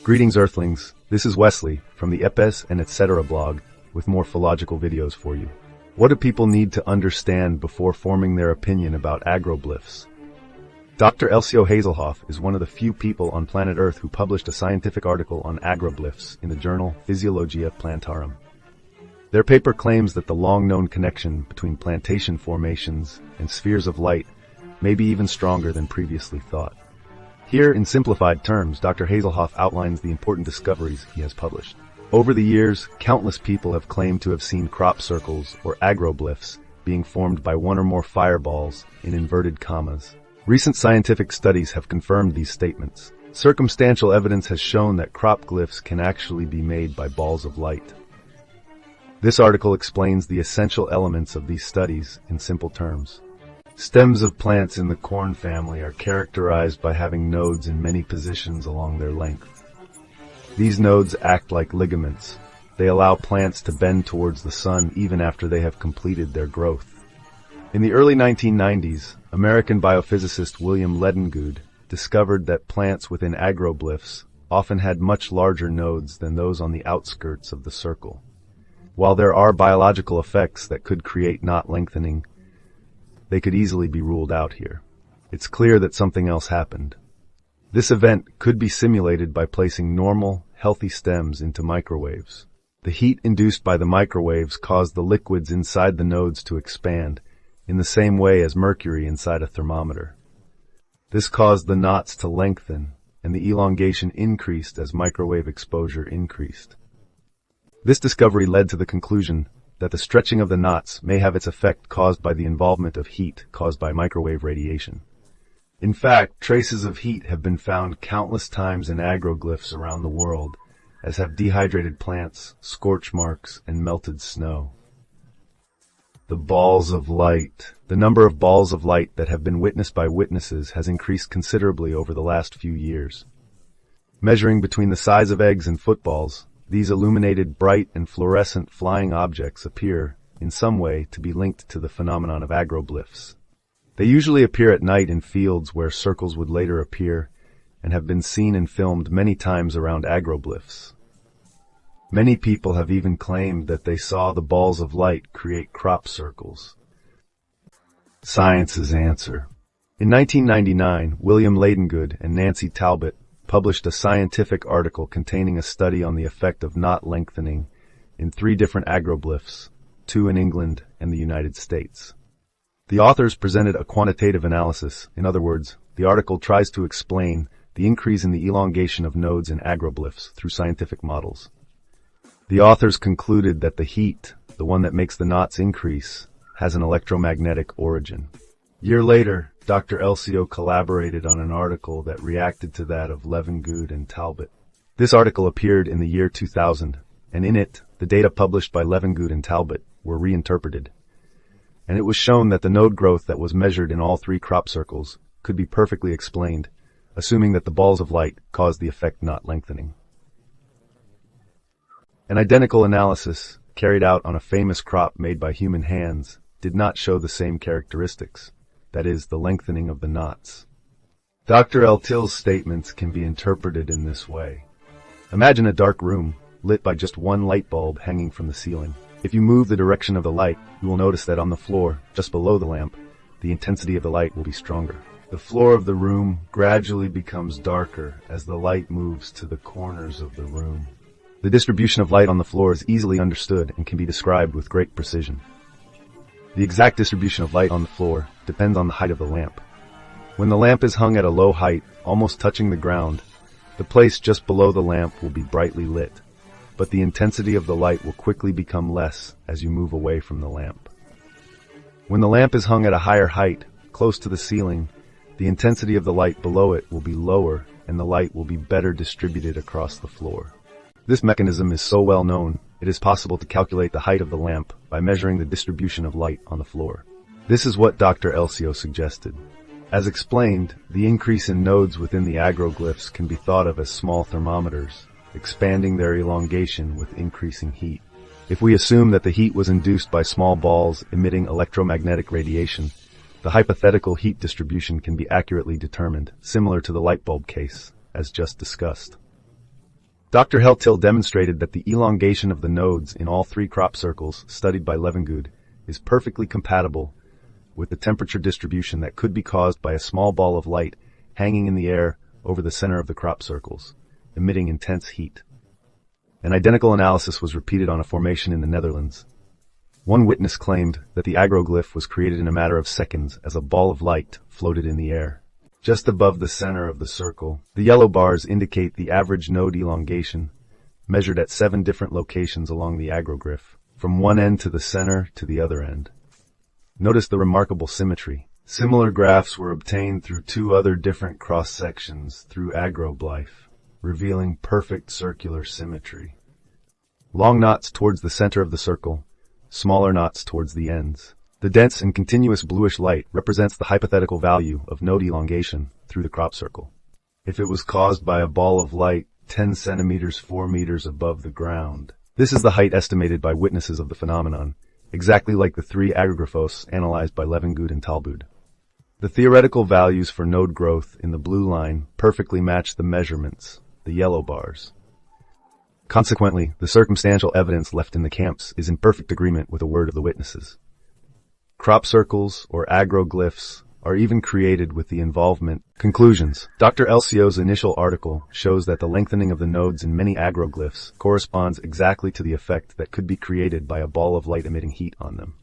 Greetings, Earthlings. This is Wesley from the Epes and Etc. blog with more philological videos for you. What do people need to understand before forming their opinion about agroglyphs? Dr. Elcio Hazelhoff is one of the few people on planet Earth who published a scientific article on agroglyphs in the journal Physiologia Plantarum. Their paper claims that the long-known connection between plantation formations and spheres of light may be even stronger than previously thought. Here, in simplified terms, Dr. Hazelhoff outlines the important discoveries he has published. Over the years, countless people have claimed to have seen crop circles, or agroglyphs, being formed by one or more fireballs in inverted commas. Recent scientific studies have confirmed these statements. Circumstantial evidence has shown that crop glyphs can actually be made by balls of light. This article explains the essential elements of these studies in simple terms. Stems of plants in the corn family are characterized by having nodes in many positions along their length. These nodes act like ligaments. They allow plants to bend towards the sun even after they have completed their growth. In the early 1990s, American biophysicist William Ledengood discovered that plants within agroglyphs often had much larger nodes than those on the outskirts of the circle. While there are biological effects that could create knot lengthening, they could easily be ruled out here. It's clear that something else happened. This event could be simulated by placing normal, healthy stems into microwaves. The heat induced by the microwaves caused the liquids inside the nodes to expand, in the same way as mercury inside a thermometer. This caused the knots to lengthen, and the elongation increased as microwave exposure increased. This discovery led to the conclusion that the stretching of the knots may have its effect caused by the involvement of heat caused by microwave radiation. In fact, traces of heat have been found countless times in agroglyphs around the world, as have dehydrated plants, scorch marks, and melted snow. The balls of light. The number of balls of light that have been witnessed by witnesses has increased considerably over the last few years. Measuring between the size of eggs and footballs, these illuminated, bright, and fluorescent flying objects appear, in some way, to be linked to the phenomenon of agroglyphs. They usually appear at night in fields where circles would later appear, and have been seen and filmed many times around agroglyphs. Many people have even claimed that they saw the balls of light create crop circles. Science's answer. In 1999, William Ledengood and Nancy Talbot published a scientific article containing a study on the effect of knot lengthening in 3 different agroglyphs, 2 in England and the United States. The authors presented a quantitative analysis. In other words, the article tries to explain the increase in the elongation of nodes in agroglyphs through scientific models. The authors concluded that the heat, the one that makes the knots increase, has an electromagnetic origin. A year later, Dr. Elcio collaborated on an article that reacted to that of Ledengood and Talbot. This article appeared in the year 2000, and in it, the data published by Ledengood and Talbot were reinterpreted. And it was shown that the node growth that was measured in all 3 crop circles could be perfectly explained, assuming that the balls of light caused the effect knot lengthening. An identical analysis, carried out on a famous crop made by human hands, did not show the same characteristics. That is, the lengthening of the knots. Dr. Eltill's statements can be interpreted in this way. Imagine a dark room, lit by just one light bulb hanging from the ceiling. If you move the direction of the light, you will notice that on the floor, just below the lamp, the intensity of the light will be stronger. The floor of the room gradually becomes darker as the light moves to the corners of the room. The distribution of light on the floor is easily understood and can be described with great precision. The exact distribution of light on the floor depends on the height of the lamp. When the lamp is hung at a low height, almost touching the ground, the place just below the lamp will be brightly lit, but the intensity of the light will quickly become less as you move away from the lamp. When the lamp is hung at a higher height, close to the ceiling, the intensity of the light below it will be lower and the light will be better distributed across the floor. This mechanism is so well known, it is possible to calculate the height of the lamp by measuring the distribution of light on the floor. This is what Dr. Elcio suggested. As explained, the increase in nodes within the agroglyphs can be thought of as small thermometers, expanding their elongation with increasing heat. If we assume that the heat was induced by small balls emitting electromagnetic radiation, the hypothetical heat distribution can be accurately determined, similar to the light bulb case, as just discussed. Dr. Heltil demonstrated that the elongation of the nodes in all 3 crop circles studied by Levengood is perfectly compatible with the temperature distribution that could be caused by a small ball of light hanging in the air over the center of the crop circles, emitting intense heat. An identical analysis was repeated on a formation in the Netherlands. One witness claimed that the agroglyph was created in a matter of seconds as a ball of light floated in the air. Just above the center of the circle, the yellow bars indicate the average node elongation, measured at 7 different locations along the agroglyph, from one end to the center to the other end. Notice the remarkable symmetry. Similar graphs were obtained through 2 other different cross-sections through agroglyph, revealing perfect circular symmetry. Long knots towards the center of the circle, smaller knots towards the ends. The dense and continuous bluish light represents the hypothetical value of node elongation through the crop circle. If it was caused by a ball of light 10 centimeters 4 meters above the ground, this is the height estimated by witnesses of the phenomenon, exactly like the 3 agroglyphs analyzed by Levengood and Talbot. The theoretical values for node growth in the blue line perfectly match the measurements, the yellow bars. Consequently, the circumstantial evidence left in the camps is in perfect agreement with the word of the witnesses. Crop circles, or agroglyphs, are even created with the involvement. Conclusions. Dr. Elsio's initial article shows that the lengthening of the nodes in many agroglyphs corresponds exactly to the effect that could be created by a ball of light emitting heat on them.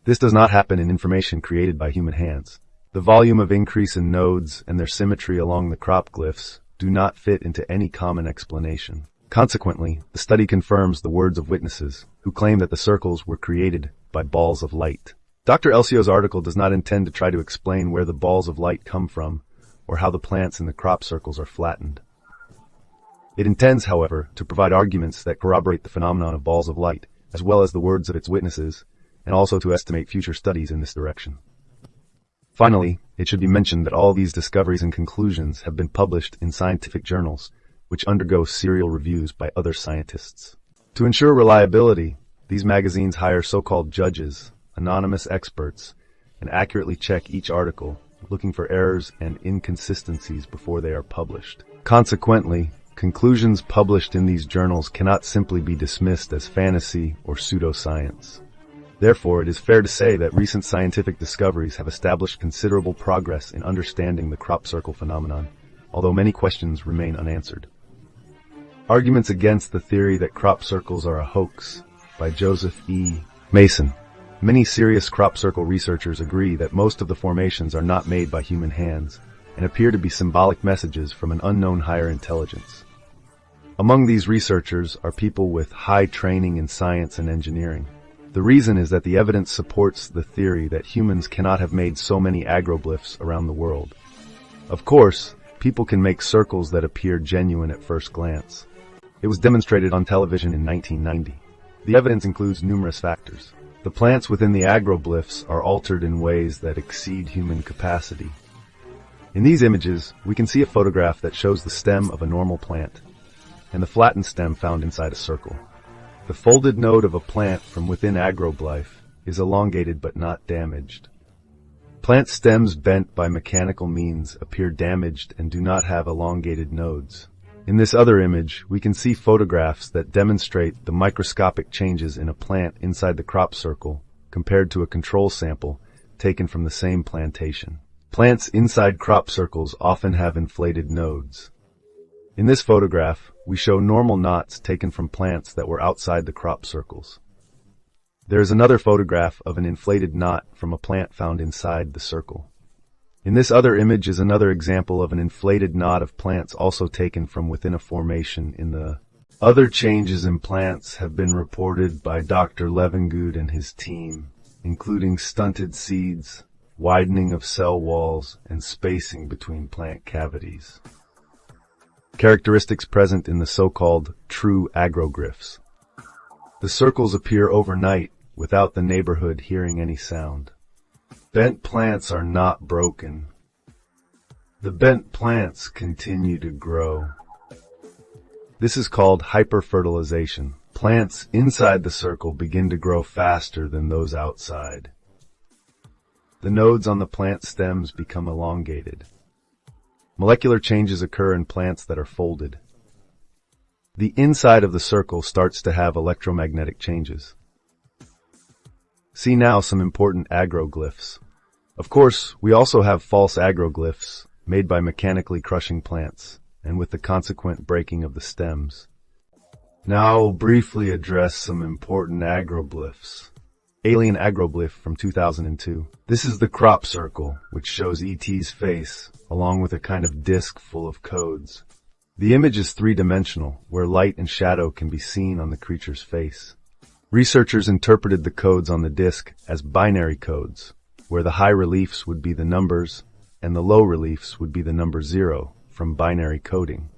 This does not happen in information created by human hands. The volume of increase in nodes and their symmetry along the crop glyphs do not fit into any common explanation. Consequently, the study confirms the words of witnesses who claim that the circles were created by balls of light. Dr. Elsio's article does not intend to try to explain where the balls of light come from or how the plants in the crop circles are flattened. It intends, however, to provide arguments that corroborate the phenomenon of balls of light, as well as the words of its witnesses, and also to estimate future studies in this direction. Finally, it should be mentioned that all these discoveries and conclusions have been published in scientific journals, which undergo serial reviews by other scientists. To ensure reliability, these magazines hire so-called judges, anonymous experts, and accurately check each article, looking for errors and inconsistencies before they are published. Consequently, conclusions published in these journals cannot simply be dismissed as fantasy or pseudoscience. Therefore, it is fair to say that recent scientific discoveries have established considerable progress in understanding the crop circle phenomenon, although many questions remain unanswered. Arguments against the theory that crop circles are a hoax by Joseph E. Mason. Many serious crop circle researchers agree that most of the formations are not made by human hands and appear to be symbolic messages from an unknown higher intelligence. Among these researchers are people with high training in science and engineering. The reason is that the evidence supports the theory that humans cannot have made so many agroglyphs around the world. Of course, people can make circles that appear genuine at first glance. It was demonstrated on television in 1990. The evidence includes numerous factors. The plants within the agroglyphs are altered in ways that exceed human capacity. In these images, we can see a photograph that shows the stem of a normal plant and the flattened stem found inside a circle. The folded node of a plant from within agroglyph is elongated but not damaged. Plant stems bent by mechanical means appear damaged and do not have elongated nodes. In this other image, we can see photographs that demonstrate the microscopic changes in a plant inside the crop circle compared to a control sample taken from the same plantation. Plants inside crop circles often have inflated nodes. In this photograph, we show normal knots taken from plants that were outside the crop circles. There is another photograph of an inflated knot from a plant found inside the circle. In this other image is another example of an inflated knot of plants also taken from within a formation in the... Other changes in plants have been reported by Dr. Levengood and his team, including stunted seeds, widening of cell walls, and spacing between plant cavities. Characteristics present in the so-called true agroglyphs. The circles appear overnight without the neighborhood hearing any sound. Bent plants are not broken. The bent plants continue to grow. This is called hyperfertilization. plants inside the circle begin to grow faster than those outside. The nodes on the plant stems become elongated. Molecular changes occur in plants that are folded. The inside of the circle starts to have electromagnetic changes. See now some important agroglyphs. Of course, we also have false agroglyphs made by mechanically crushing plants and with the consequent breaking of the stems. Now I'll briefly address some important agroglyphs. Alien agroglyph from 2002. This is the crop circle, which shows ET's face, along with a kind of disc full of codes. The image is three-dimensional, where light and shadow can be seen on the creature's face. Researchers interpreted the codes on the disc as binary codes, where the high reliefs would be the numbers and the low reliefs would be the number 0 from binary coding.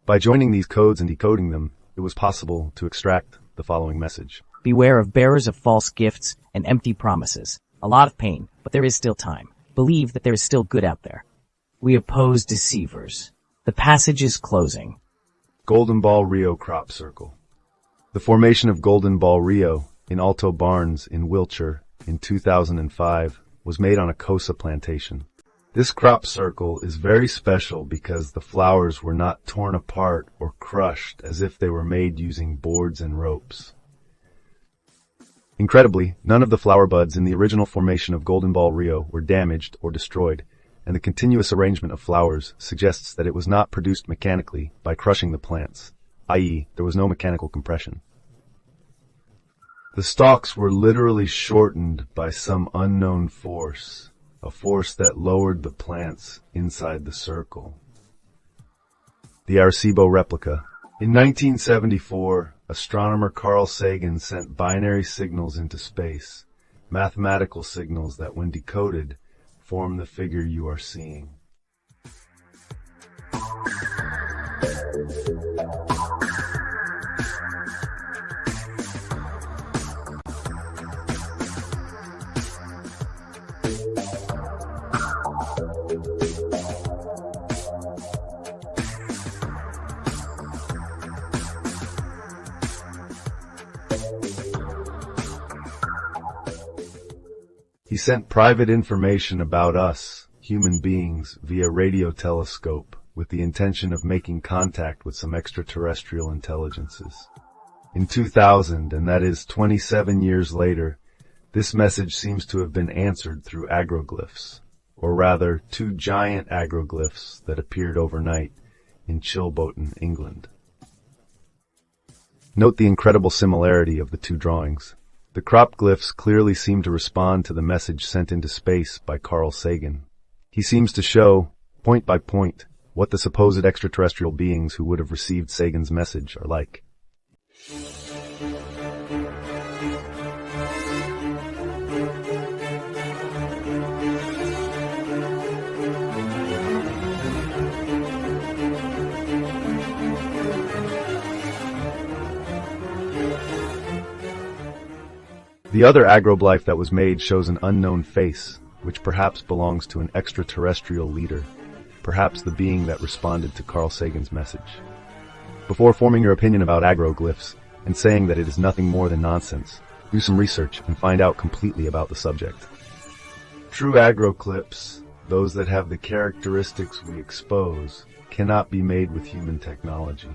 By joining these codes and decoding them, it was possible to extract the following message. Beware of bearers of false gifts and empty promises. A lot of pain, but there is still time. Believe that there is still good out there. We oppose deceivers. The passage is closing. Golden Ball Rio Crop Circle. The formation of Golden Ball Rio in Alto Barns in Wiltshire in 2005 was made on a kosa plantation. This crop circle is very special because the flowers were not torn apart or crushed as if they were made using boards and ropes. Incredibly, none of the flower buds in the original formation of Golden Ball Rio were damaged or destroyed, and the continuous arrangement of flowers suggests that it was not produced mechanically by crushing the plants, i.e., there was no mechanical compression. The stalks were literally shortened by some unknown force, a force that lowered the plants inside the circle. The Arecibo replica. In 1974, astronomer Carl Sagan sent binary signals into space, mathematical signals that, when decoded, form the figure you are seeing. He sent private information about us, human beings, via radio telescope with the intention of making contact with some extraterrestrial intelligences. In 2000, and that is 27 years later, this message seems to have been answered through agroglyphs, or rather, 2 giant agroglyphs that appeared overnight in Chilboton, England. Note the incredible similarity of the 2 drawings. The crop glyphs clearly seem to respond to the message sent into space by Carl Sagan. He seems to show, point by point, what the supposed extraterrestrial beings who would have received Sagan's message are like. The other agroglyph that was made shows an unknown face, which perhaps belongs to an extraterrestrial leader, perhaps the being that responded to Carl Sagan's message. Before forming your opinion about agroglyphs and saying that it is nothing more than nonsense, do some research and find out completely about the subject. True agroglyphs, those that have the characteristics we expose, cannot be made with human technology.